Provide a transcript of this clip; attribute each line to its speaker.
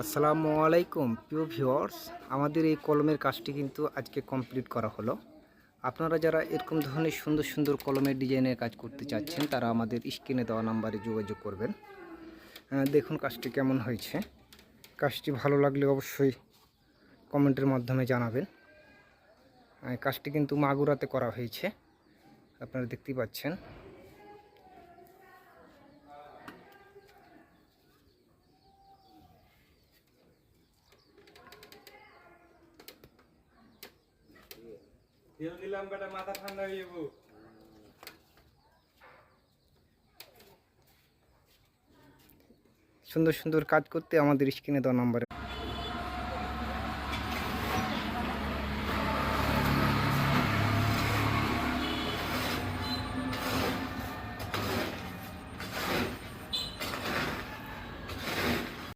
Speaker 1: আসসালামু আলাইকুম প্রিয় ভিউয়ার্স, আমাদের এই কলমের কাজটি কিন্তু আজকে কমপ্লিট করা হলো। আপনারা যারা এরকম ধরনের সুন্দর সুন্দর কলমের ডিজাইনের কাজ করতে চাচ্ছেন তারা আমাদের স্ক্রিনে দেওয়া নাম্বারে যোগাযোগ করবেন। দেখুন কাজটি কেমন হয়েছে। কাজটি ভালো লাগলে অবশ্যই কমেন্টের মাধ্যমে জানাবেন। কাজটি কিন্তু মাগুরাতে করা হয়েছে, আপনারা দেখতেই পাচ্ছেন।
Speaker 2: মাথা ঠান্ডা হয়ে যাবো।
Speaker 1: সুন্দর সুন্দর কাজ করতে আমাদের স্ক্রিনে দেওয়া নাম্বারে